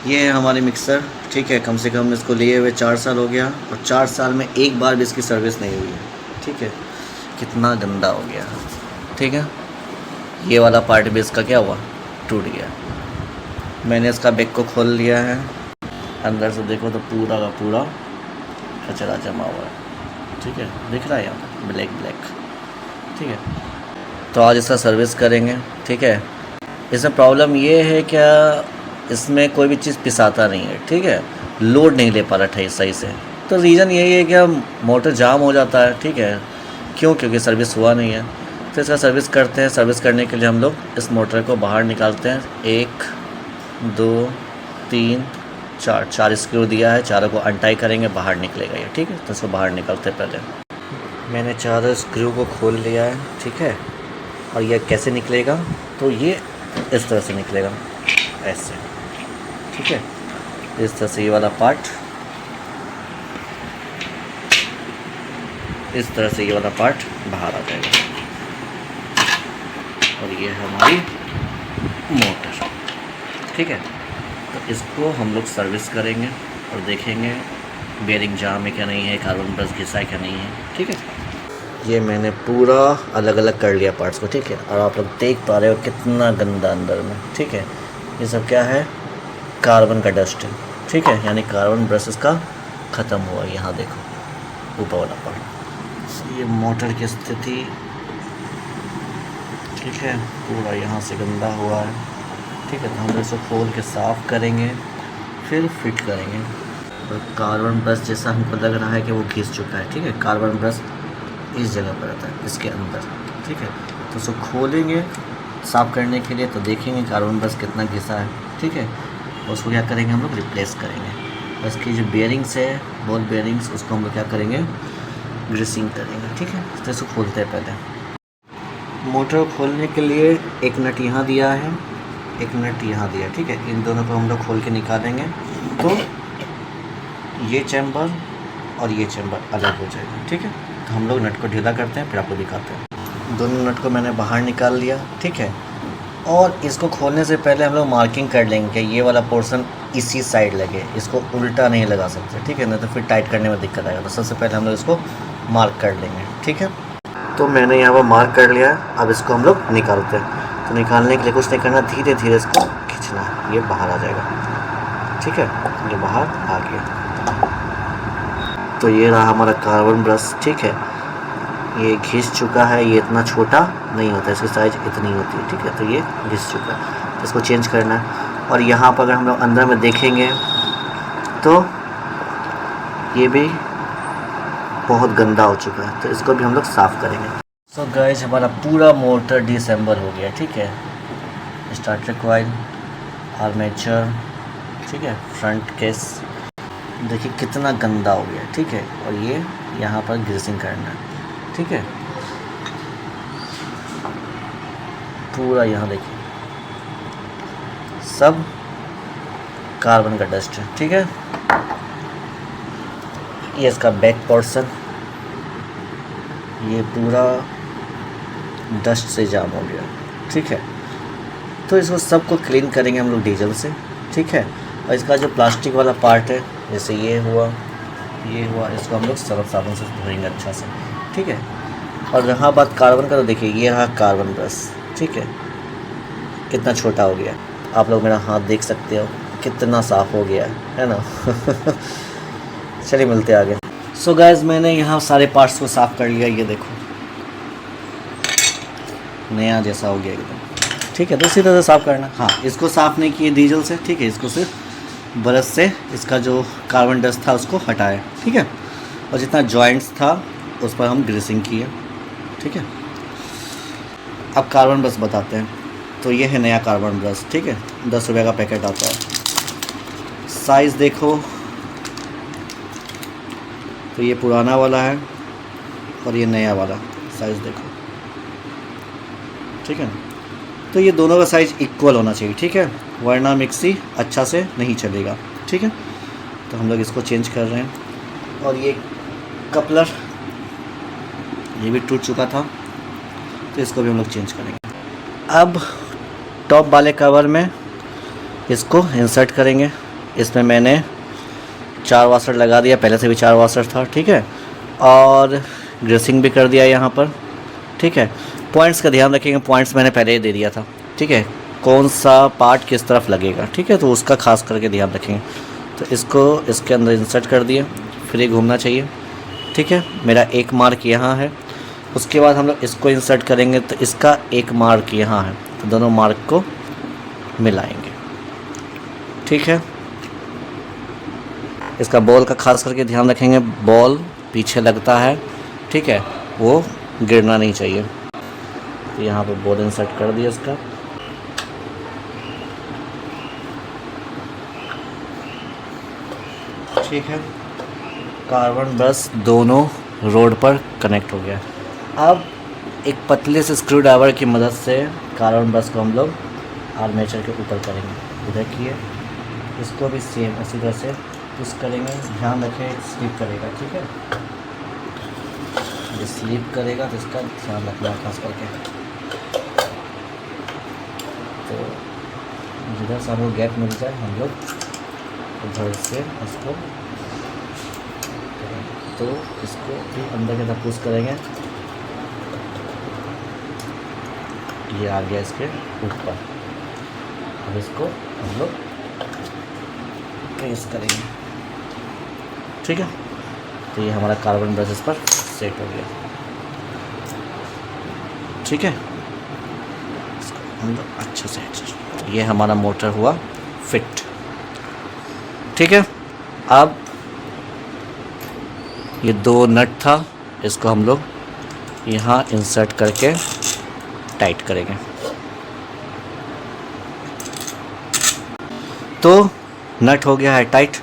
ये है हमारी मिक्सर, ठीक है। कम से कम इसको लिए हुए 4 साल हो गया और 4 साल में एक बार भी इसकी सर्विस नहीं हुई है, ठीक है। कितना गंदा हो गया, ठीक है। ये वाला पार्ट भी इसका क्या हुआ, टूट गया। मैंने इसका बैग को खोल लिया है, अंदर से देखो तो पूरा का पूरा कचरा जमा हुआ है, ठीक है। दिख रहा है यहाँ पर ब्लैक ब्लैक, ठीक है। तो आज इसका सर्विस करेंगे, ठीक है। इसमें प्रॉब्लम ये है क्या, इसमें कोई भी चीज़ पिसाता नहीं है, ठीक है। लोड नहीं ले पा रहा है सही से। तो रीज़न यही है कि मोटर जाम हो जाता है, ठीक है। क्यों? क्योंकि सर्विस हुआ नहीं है। तो इसका सर्विस करते हैं। सर्विस करने के लिए हम लोग इस मोटर को बाहर निकालते हैं। 1 2 3 4 स्क्रू दिया है, चारों को अनटाई करेंगे, बाहर निकलेगा ये, ठीक है। तो इसको बाहर निकालते पहले मैंने चारों स्क्रू को खोल लिया है, ठीक है। और ये कैसे निकलेगा, तो ये इस तरह से निकलेगा, ऐसे, ठीक है। इस तरह से ये वाला पार्ट, इस तरह से ये वाला पार्ट बाहर आ जाएगा। और ये है हमारी मोटर, ठीक है। तो इसको हम लोग सर्विस करेंगे और देखेंगे बेरिंग जाम है क्या नहीं है, कार्बन ब्रश घिसा है क्या नहीं है, ठीक है। ये मैंने पूरा अलग अलग कर लिया पार्ट्स को, ठीक है। और आप लोग देख पा रहे हो कितना गंदा अंदर में, ठीक है। ये सब क्या है, कार्बन का डस्ट है, ठीक है। यानी कार्बन ब्रश इसका ख़त्म हुआ। यहाँ देखो ऊपर वाला पार्ट, ये मोटर की स्थिति, ठीक है। पूरा यहाँ से गंदा हुआ है, ठीक है। तो हम इसको खोल के साफ़ करेंगे, फिर फिट करेंगे। और कार्बन ब्रश जैसा हमको लग रहा है कि वो घिस चुका है, ठीक है। कार्बन ब्रश इस जगह पर रहता है, इसके अंदर, ठीक है। तो उसको खोलेंगे साफ़ करने के लिए, तो देखेंगे कार्बन ब्रश कितना घिसा है, ठीक है। और उसको क्या करेंगे, हम लोग रिप्लेस करेंगे। और इसकी जो बेयरिंग्स है, बॉल बेयरिंग्स, उसको हम लोग क्या करेंगे, ग्रीसिंग करेंगे, ठीक है। तो इसको खोलते हैं पहले। मोटर खोलने के लिए एक नट यहाँ दिया है, एक नट यहाँ दिया, ठीक है। इन दोनों को हम लोग खोल के निकालेंगे तो ये चैम्बर और ये चैम्बर अलग हो जाएगा, ठीक है। तो हम लोग नट को ढीला करते हैं, फिर आपको दिखाते हैं। दोनों नट को मैंने बाहर निकाल लिया, ठीक है। और इसको खोलने से पहले हम लोग मार्किंग कर लेंगे कि ये वाला पोर्शन इसी साइड लगे, इसको उल्टा नहीं लगा सकते, ठीक है। नहीं तो फिर टाइट करने में दिक्कत आएगा। तो सबसे पहले हम लोग इसको मार्क कर लेंगे, ठीक है। तो मैंने यहाँ पर मार्क कर लिया है। अब इसको हम लोग निकालते हैं। तो निकालने के लिए कुछ नहीं करना, धीरे धीरे इसको खींचना है, ये बाहर आ जाएगा, ठीक है। ये बाहर आ गया। तो ये रहा हमारा कार्बन ब्रश, ठीक है। ये घिस चुका है, ये इतना छोटा नहीं होता, इसकी साइज़ इतनी होती है, ठीक है। तो ये घिस चुका है, तो इसको चेंज करना है। और यहाँ पर अगर हम लोग अंदर में देखेंगे तो ये भी बहुत गंदा हो चुका है, तो इसको भी हम लोग साफ़ करेंगे। सो गाइस, हमारा पूरा मोटर डिसेंबल हो गया, ठीक है। स्टार्टर कॉइल, आर्मेचर, ठीक है, फ्रंट केस, देखिए कितना गंदा हो गया, ठीक है। और ये यहाँ पर ग्रीसिंग करना है, ठीक है। पूरा यहाँ देखिए सब कार्बन का डस्ट है, ठीक है। ये इसका बैक पोर्शन, ये पूरा डस्ट से जाम हो गया, ठीक है। तो इसको सबको क्लीन करेंगे हम लोग डीजल से, ठीक है। और इसका जो प्लास्टिक वाला पार्ट है, जैसे ये हुआ, इसको हम लोग सरफ साबुन से धोएंगे अच्छा से, ठीक है। और रहा बात कार्बन का, तो देखिए ये रहा कार्बन ब्रश, ठीक है। कितना छोटा हो गया, आप लोग मेरा हाथ देख सकते हो कितना साफ़ हो गया है ना। चलिए मिलते आगे। सो गाइस, मैंने यहाँ सारे पार्ट्स को साफ़ कर लिया, ये देखो नया जैसा हो गया एकदम, ठीक है। तो इसी तरह से साफ़ करना। हाँ, इसको साफ़ नहीं किए डीजल से, ठीक है। इसको सिर्फ ब्रश से इसका जो कार्बन डस्ट था उसको हटाया, ठीक है। और जितना जॉइंट्स था उस पर हम ग्रीसिंग किए, ठीक है। अब कार्बन ब्रश बताते हैं। तो ये है नया कार्बन ब्रश, ठीक है। 10 रुपये का पैकेट आता है। साइज़ देखो, तो ये पुराना वाला है और ये नया वाला साइज़ देखो, ठीक है ना। तो ये दोनों का साइज़ इक्वल होना चाहिए, ठीक है, वरना मिक्सी अच्छा से नहीं चलेगा, ठीक है। तो हम लोग इसको चेंज कर रहे हैं। और ये कपलर, ये भी टूट चुका था, तो इसको भी हम लोग चेंज करेंगे। अब टॉप वाले कवर में इसको इंसर्ट करेंगे, इसमें मैंने 4 वाशर लगा दिया, पहले से भी 4 वाशर था, ठीक है। और ग्रेसिंग भी कर दिया यहाँ पर, ठीक है। पॉइंट्स का ध्यान रखेंगे, पॉइंट्स मैंने पहले ही दे दिया था, ठीक है, कौन सा पार्ट किस तरफ लगेगा, ठीक है, तो उसका खास करके ध्यान रखेंगे। तो इसको इसके अंदर इंसर्ट कर दिया, फिर ये घूमना चाहिए, ठीक है। मेरा एक मार्क यहाँ है, उसके बाद हम लोग इसको इंसर्ट करेंगे तो इसका एक मार्क यहाँ है, तो दोनों मार्क को मिलाएंगे, ठीक है। इसका बॉल का खास करके ध्यान रखेंगे, बॉल पीछे लगता है, ठीक है, वो गिरना नहीं चाहिए। तो यहाँ पर बॉल इंसर्ट कर दिया इसका, ठीक है। कार्बन ब्रश दोनों रोड पर कनेक्ट हो गया। अब एक पतले से स्क्रू ड्राइवर की मदद से कार्बन ब्रश को हम लोग आर्मेचर के ऊपर करेंगे। इधर किए, इसको भी सेम उसी तरह से पुश करेंगे, ध्यान रखें स्लिप करेगा, ठीक है। ये स्लिप करेगा तो इसका ध्यान रखना खास करके। तो जिधर से हमको गैप मिल जाए हम लोग उधर से इसको, तो इसको भी अंदर की तरफ पुश करेंगे, ये आ गया इसके ऊपर। अब इसको हम लोग प्रेस करेंगे, ठीक है। तो ये हमारा कार्बन ब्रश इस पर सेट हो गया, ठीक है। इसको हम लोग अच्छे से एडजस्ट, ये हमारा मोटर हुआ फिट, ठीक है। अब ये 2 नट था, इसको हम लोग यहाँ इंसर्ट करके टाइट करेंगे। तो नट हो गया है टाइट।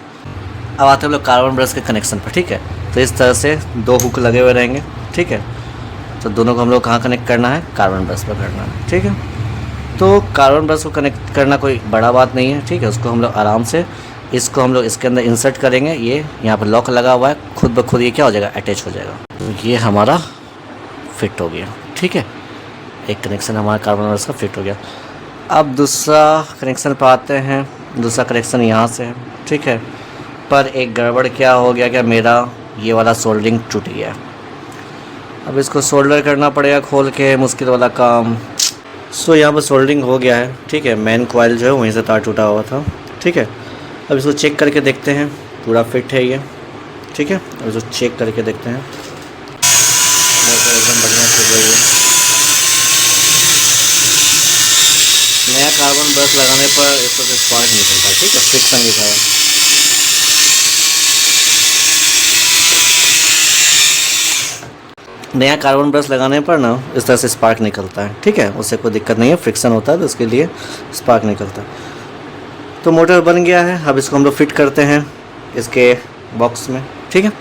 अब आते हैं हम लोग कार्बन ब्रश के कनेक्शन पर, ठीक है। तो इस तरह से 2 हुक लगे हुए रहेंगे, ठीक है। तो दोनों को हम लोग कहाँ कनेक्ट करना है, कार्बन ब्रश पर करना है, ठीक है। तो कार्बन ब्रश को कनेक्ट करना कोई बड़ा बात नहीं है, ठीक है। उसको हम लोग आराम से, इसको हम लोग इसके अंदर इंसर्ट करेंगे, ये यहाँ पर लॉक लगा हुआ है, खुद ब खुद ये क्या हो जाएगा, अटैच हो जाएगा। तो ये हमारा फिट हो गया, ठीक है। एक कनेक्शन हमारा कार्बन ब्रश का फिट हो गया। अब दूसरा कनेक्शन पर आते हैं। दूसरा कनेक्शन यहाँ से है, ठीक है। पर एक गड़बड़ क्या हो गया, क्या मेरा ये वाला सोल्डरिंग टूट गया। अब इसको सोल्डर करना पड़ेगा खोल के, मुश्किल वाला काम। सो यहाँ पर सोल्डरिंग हो गया है, ठीक है। मेन कॉइल जो है वहीं से तार टूटा हुआ था, ठीक है। अब इसको चेक करके देखते हैं, पूरा फिट है ये, ठीक है। अब इसको चेक करके देखते हैं, मोटर एकदम बढ़िया चल रही है। नया कार्बन ब्रश लगाने पर इसको से स्पार्क निकलता है, ठीक है, फ्रिक्शन लिखा है। नया कार्बन ब्रश लगाने पर ना इस तरह से स्पार्क निकलता है, ठीक है। उससे कोई दिक्कत नहीं है, फ्रिक्शन होता है तो उसके लिए स्पार्क निकलता है। तो मोटर बन गया है। अब इसको हम लोग फिट करते हैं इसके बॉक्स में, ठीक है।